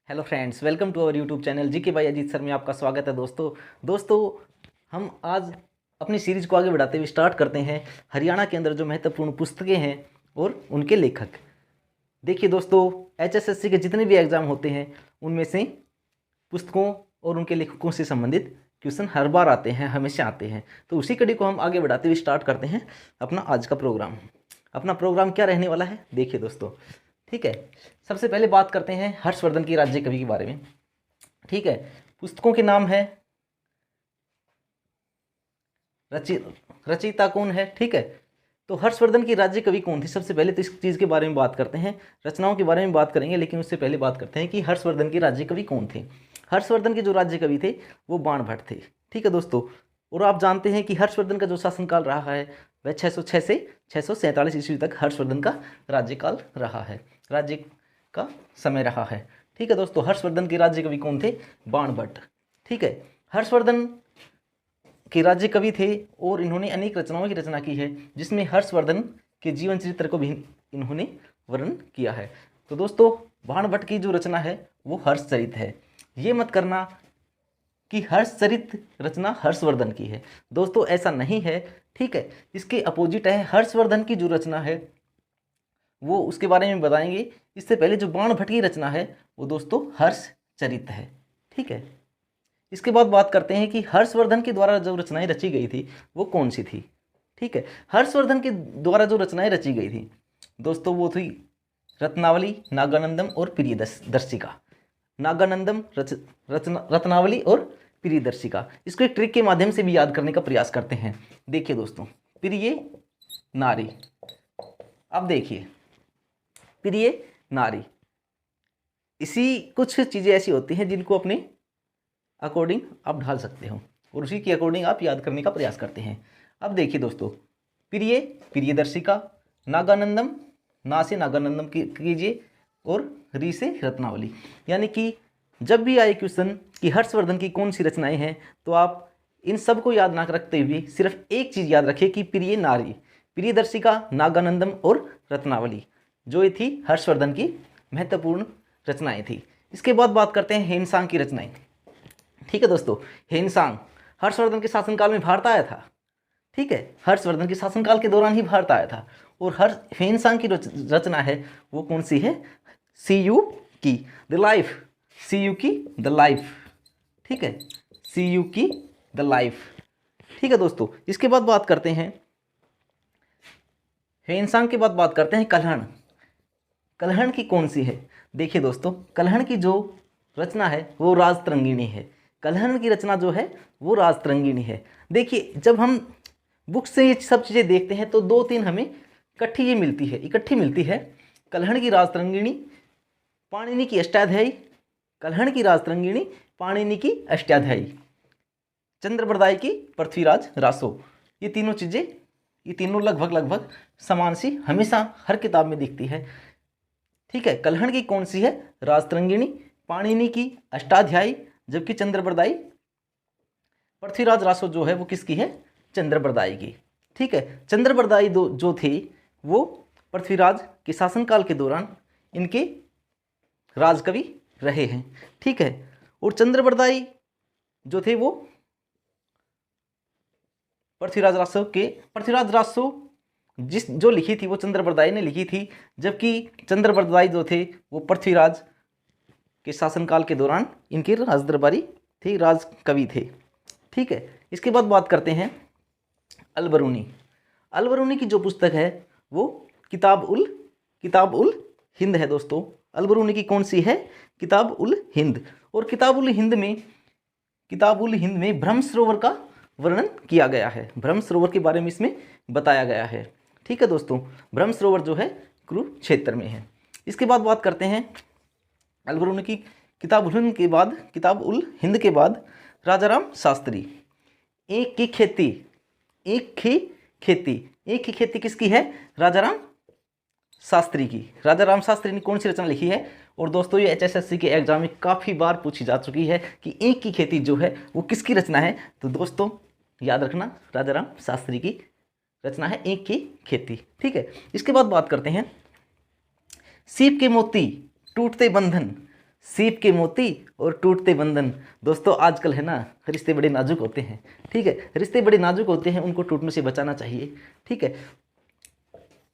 Hello friends, welcome to our YouTube channel GK by Ajit sir में आपका स्वागत है। दोस्तों हम आज अपनी सीरीज को आगे बढ़ाते हुए स्टार्ट करते हैं हरियाणा के अंदर जो महत्वपूर्ण पुस्तकें हैं और उनके लेखक। देखिए दोस्तों, एचएसएससी के जितने भी एग्ज़ाम होते हैं उनमें से पुस्तकों और उनके लेखकों से संबंधित क्वेश्चन हर बार आते हैं, हमेशा आते हैं। तो उसी कड़ी को हम आगे बढ़ाते हुए स्टार्ट करते हैं अपना आज का प्रोग्राम। अपना प्रोग्राम क्या रहने वाला है, देखिए दोस्तों। ठीक है, सबसे पहले बात करते हैं हर्षवर्धन की राज्य कवि के बारे में। ठीक है, पुस्तकों के नाम है, रचयिता कौन है। ठीक है, तो हर्षवर्धन की राज्य कवि कौन थे। सबसे पहले तो इस चीज़ के बारे में बात करते हैं, रचनाओं के बारे में बात करेंगे, लेकिन उससे पहले बात करते हैं कि हर्षवर्धन के राज्य कवि कौन थे। हर्षवर्धन के जो राज्य कवि थे वो बाणभट्ट थे। ठीक है दोस्तों, और आप जानते हैं कि हर्षवर्धन का जो शासनकाल रहा है वह 606 से 647 ईस्वी तक हर्षवर्धन का राज्यकाल रहा है, राज्य का समय रहा है। ठीक है दोस्तों, हर्षवर्धन के राज्य कवि कौन थे, बाणभट्ट। ठीक है, हर्षवर्धन के राज्य कवि थे और इन्होंने अनेक रचनाओं की रचना की है, जिसमें हर्षवर्धन के जीवन चरित्र को भी इन्होंने वर्णन किया है। तो दोस्तों, बाणभट्ट की जो रचना है वो हर्षचरित है। ये मत करना कि हर्षचरित रचना हर्षवर्धन की है, दोस्तों ऐसा नहीं है। ठीक है, इसके अपोजिट है, हर्षवर्धन की जो रचना है वो उसके बारे में बताएंगे। इससे पहले जो बाणभट्ट की रचना है वो दोस्तों हर्षचरित है। ठीक है, इसके बाद बात करते हैं कि हर्षवर्धन के द्वारा जो रचनाएं रची गई थी वो कौन सी थी। ठीक है, हर्षवर्धन के द्वारा जो रचनाएं रची गई थी दोस्तों वो थी रत्नावली, नागानंदम और प्रियदर्शिका। नागानंदम, रत्नावली और प्रियदर्शिका। इसको एक ट्रिक के माध्यम से भी याद करने का प्रयास करते हैं। देखिए दोस्तों, प्रिय नारी, अब देखिए प्रिय नारी, इसी कुछ चीज़ें ऐसी होती हैं जिनको अपने अकॉर्डिंग आप ढाल सकते हो और उसी के अकॉर्डिंग आप याद करने का प्रयास करते हैं। अब देखिए दोस्तों, प्रिय, प्रियदर्शिका, नागानंदम, ना से नागानंदम कीजिए और री से रत्नावली। यानी कि जब भी आए क्वेश्चन कि हर्षवर्धन की कौन सी रचनाएं हैं तो आप इन सब को याद ना रखते हुए सिर्फ एक चीज़ याद रखिए कि प्रिय नारी, प्रियदर्शिका, नागानंदम और रत्नावली, जो ये थी हर्षवर्धन की महत्वपूर्ण रचनाएं थी। इसके बाद बात करते हैं हेनसांग की रचनाएं। ठीक है दोस्तों, हेनसांग हर्षवर्धन के शासनकाल में भारत आया था। ठीक है, हर्षवर्धन के शासनकाल के दौरान ही भारत आया था। और हेनसांग की रचना है वो कौन सी है, सी यू की द लाइफ, सी यू की द लाइफ। ठीक है, सी यू की द लाइफ। ठीक है दोस्तों, इसके बाद बात करते हैं हेनसांग के बाद बात करते हैं कल्हण। कल्हण की कौन सी है। देखिए दोस्तों, कल्हण की जो रचना है वो राजतरंगिणी है। कल्हण की रचना जो है वो राजतरंगिणी है। देखिए, जब हम बुक से ये सब चीज़ें देखते हैं तो दो तीन हमें इकट्ठी मिलती है। कल्हण की राजतरंगिणी, पाणिनि की अष्टाध्यायी, कल्हण की राजतरंगिणी, पाणिनि की अष्टाध्यायी, चंद्रबरदाई की पृथ्वीराज रासो। ये तीनों चीज़ें, ये तीनों लगभग समान सी हमेशा हर किताब में दिखती है। ठीक है, कल्हण की कौन सी है, राजतरंगिणी, पाणिनि की अष्टाध्यायी, जबकि चंद्रबरदाई, पृथ्वीराज रासो जो है वो किसकी है, चंद्रबरदाई की। ठीक है, चंद्रबरदाई जो थे वो पृथ्वीराज के शासनकाल के दौरान इनके राजकवि रहे हैं। ठीक है, और चंद्रबरदाई जो थे वो पृथ्वीराज रासो जो लिखी थी वो चंद्रबरदाई ने लिखी थी, जबकि चंद्रबरदाई जो थे वो पृथ्वीराज के शासनकाल के दौरान इनके राजदरबारी थे, राजकवि थे। ठीक है, इसके बाद बात करते हैं अलबरूनी। अलबरूनी की जो पुस्तक है वो किताब उल हिंद है दोस्तों। अलबरूनी की कौन सी है, किताब उल हिंद। और किताब उल हिंद में ब्रह्म सरोवर का वर्णन किया गया है। ब्रह्म सरोवर के बारे में इसमें बताया गया है। ठीक है दोस्तों, ब्रह्म सरोवर जो है कुरुक्षेत्र में है। इसके बाद बात करते हैं अलबरूनी की किताब उल हिंद के बाद राजाराम शास्त्री। एक की खेती किसकी है, राजाराम शास्त्री की। राजाराम शास्त्री ने कौन सी रचना लिखी है। और दोस्तों, ये एचएसएससी के एग्जाम में काफ़ी बार पूछी जा चुकी है कि एक की खेती जो है वो किसकी रचना है। तो दोस्तों याद रखना, राजाराम शास्त्री की रचना है एक की खेती। ठीक है, इसके बाद बात करते हैं सीप के मोती टूटते बंधन, सीप के मोती और टूटते बंधन। दोस्तों आजकल है ना, रिश्ते बड़े नाजुक होते हैं, ठीक है, रिश्ते बड़े नाजुक होते हैं, उनको टूटने से बचाना चाहिए, ठीक है।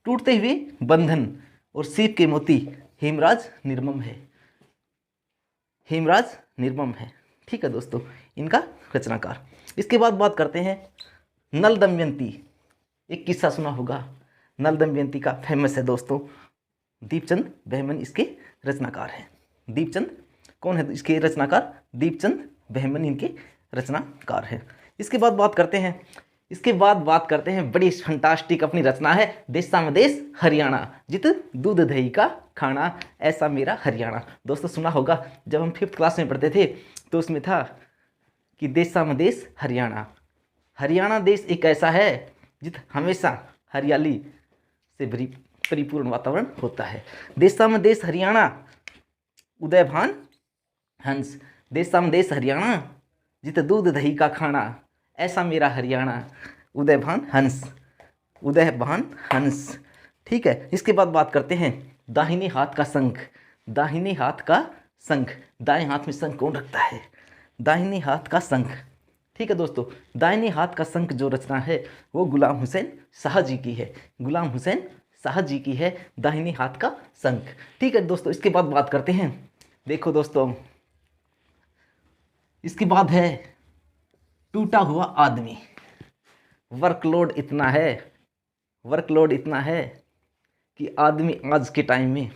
टूटते हुए बंधन और सीप के मोती, हेमराज निर्मम है, हेमराज निर्मम है, ठीक है दोस्तों, इनका रचनाकार। इसके बाद बात करते हैं नल दमयंती। एक किस्सा सुना होगा, नल दमयंती का, फेमस है दोस्तों। दीपचंद बहमन इसके रचनाकार हैं। दीपचंद कौन है इसके रचनाकार? दीपचंद बहमन इनके रचनाकार हैं। इसके बाद बात करते हैं बड़ी फंटास्टिक अपनी रचना है, देशा में देश हरियाणा, जित दूध दही का खाना, ऐसा मेरा हरियाणा। दोस्तों सुना होगा, जब हम 5th क्लास में पढ़ते थे तो उसमें था कि देशा में देश हरियाणा, हरियाणा देश एक ऐसा है जित हमेशा हरियाली से परिपूर्ण वातावरण होता है। देशा में देश हरियाणा, उदयभान हंस, देशा में देश हरियाणा, जित दूध दही का खाना, ऐसा मेरा हरियाणा, उदयभान हंस, उदयभान हंस, ठीक है। इसके बाद बात करते हैं दाहिने हाथ का शंख। दाहिने हाथ का शंख, दाएं हाथ में शंख कौन रखता है? दाहिने हाथ का शंख, ठीक है दोस्तों। दाहिने हाथ का शंख जो रचना है वो गुलाम हुसैन शाह जी की है, गुलाम हुसैन शाह जी की है, दाहिने हाथ का शंख, ठीक है दोस्तों। इसके बाद बात करते हैं, देखो दोस्तों, इसके बाद है टूटा हुआ आदमी। वर्कलोड इतना है कि आदमी आज के टाइम में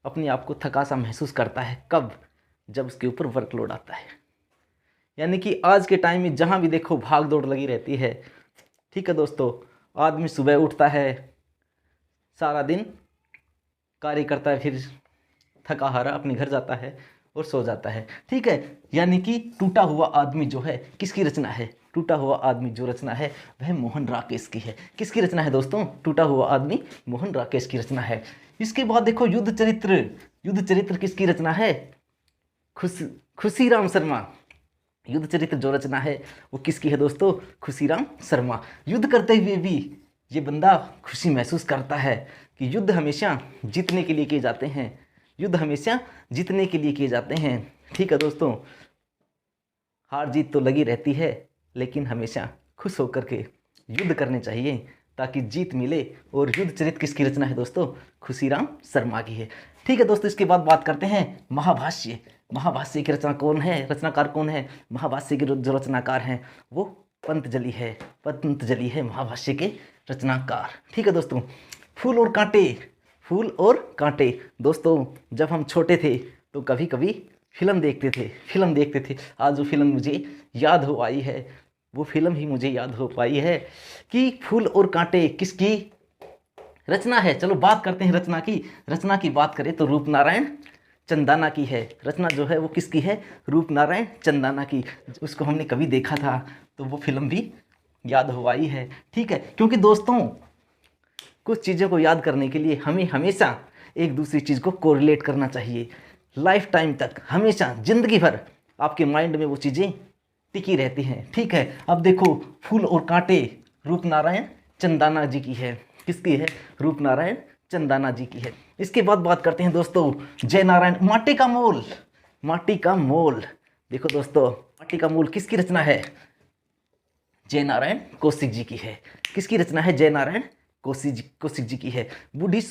अपने आप को थका सा महसूस करता है। कब? जब उसके ऊपर वर्कलोड आता है। यानी कि आज के टाइम में जहाँ भी देखो भाग दौड़ लगी रहती है, ठीक है दोस्तों। आदमी सुबह उठता है, सारा दिन कार्य करता है, फिर थका हारा अपने घर जाता है और सो जाता है, ठीक है। यानी कि टूटा हुआ आदमी जो है किसकी रचना है? टूटा हुआ आदमी जो रचना है वह मोहन राकेश की है। किसकी रचना है दोस्तों? टूटा हुआ आदमी मोहन राकेश की रचना है। इसके बाद देखो युद्ध चरित्र किसकी रचना है? खुशीराम शर्मा। युद्ध चरित्र जो रचना है वो किसकी है दोस्तों? खुशीराम शर्मा। युद्ध करते हुए भी ये बंदा खुशी महसूस करता है कि युद्ध हमेशा जीतने के लिए किए जाते हैं, युद्ध हमेशा जीतने के लिए किए जाते हैं, ठीक है दोस्तों। हार जीत तो लगी रहती है, लेकिन हमेशा खुश होकर के युद्ध करने चाहिए ताकि जीत मिले। और युद्ध चरित्र किसकी रचना है दोस्तों? खुशीराम शर्मा की है, ठीक है दोस्तों। इसके बाद बात करते हैं महाभाष्य। महाभाष्य की रचनाकार कौन है? महाभाष्य के जो रचनाकार हैं वो पंतजलि है महाभाष्य के रचनाकार, ठीक है दोस्तों। फूल और कांटे। दोस्तों जब हम छोटे थे तो कभी कभी फिल्म देखते थे। आज वो फिल्म मुझे याद हो आई है, वो फिल्म ही मुझे याद हो पाई है कि फूल और कांटे किसकी रचना है। चलो बात करते हैं रचना की बात करें तो रूपनारायण चंदाना की है। रचना जो है वो किसकी है? रूपनारायण चंदाना की। उसको हमने कभी देखा था तो वो फिल्म भी याद हो आई है, ठीक है। क्योंकि दोस्तों कुछ चीज़ों को याद करने के लिए हमें हमेशा एक दूसरी चीज़ को कोरिलेट करना चाहिए। लाइफ टाइम तक, हमेशा जिंदगी भर आपके माइंड में वो चीज़ें टिकी रहती हैं, ठीक है। अब देखो फूल और कांटे रूपनारायण चंदाना जी की है। किसकी है? रूपनारायण चंदाना जी की है। इसके बाद बात करते हैं दोस्तों जयनारायण माटी का मोल। देखो दोस्तों माटी का मोल किसकी रचना है? जयनारायण कौशिक जी की है। किसकी रचना है? जयनारायण कौशिक जी की है। बूढ़ी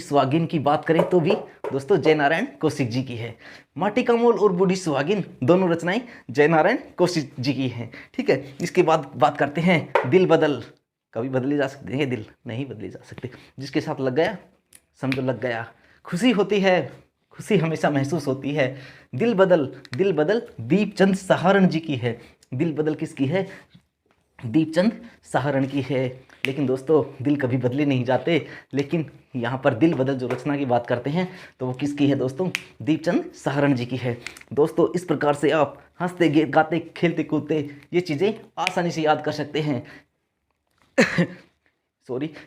सुहागिन की बात करें तो भी दोस्तों जयनारायण कौशिक जी की है। माटी का मोल और बूढ़ी सुहागिन दोनों रचनाएं जयनारायण कौशिक जी की हैं, ठीक है। इसके बाद बात करते हैं दिल बदल। कभी बदले जा सकते हैं दिल? नहीं बदले जा सकते। जिसके साथ लग गया समझो लग गया। खुशी होती है, खुशी हमेशा महसूस होती है। दिल बदल दीपचंद सहारण जी की है। दिल बदल किसकी है? दीपचंद सहारण की है। लेकिन दोस्तों दिल कभी बदले नहीं जाते। लेकिन यहाँ पर दिल बदल जो रचना की बात करते हैं तो वो किसकी है दोस्तों? दीपचंद सहारण जी की है। दोस्तों इस प्रकार से आप हंसते गाते खेलते कूदते ये चीज़ें आसानी से याद कर सकते हैं।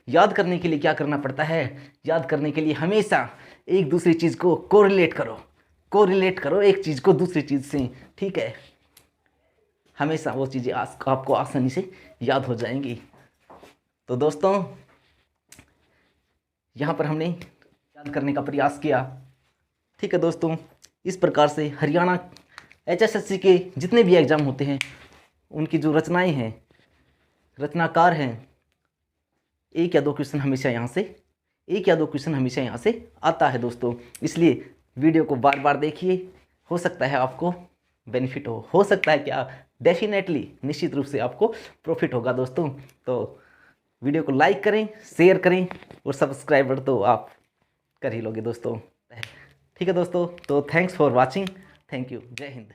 याद करने के लिए क्या करना पड़ता है? याद करने के लिए हमेशा एक दूसरी चीज़ को कोरिलेट करो एक चीज़ को दूसरी चीज़ से, ठीक है। हमेशा वो चीज़ें आपको आसानी से याद हो जाएंगी। तो दोस्तों यहाँ पर हमने याद करने का प्रयास किया ठीक है दोस्तों, इस प्रकार से हरियाणा HSSC के जितने भी एग्ज़ाम होते हैं उनकी जो रचनाएं हैं, रचनाकार हैं, एक या दो क्वेश्चन हमेशा यहाँ से आता है दोस्तों। इसलिए वीडियो को बार बार देखिए, हो सकता है आपको बेनिफिट हो सकता है क्या, डेफिनेटली निश्चित रूप से आपको प्रॉफिट होगा दोस्तों। तो वीडियो को लाइक करें, शेयर करें और सब्सक्राइबर तो आप कर ही लोगे दोस्तों। ठीक है दोस्तों, तो thanks for watching, thank you, जय हिंद।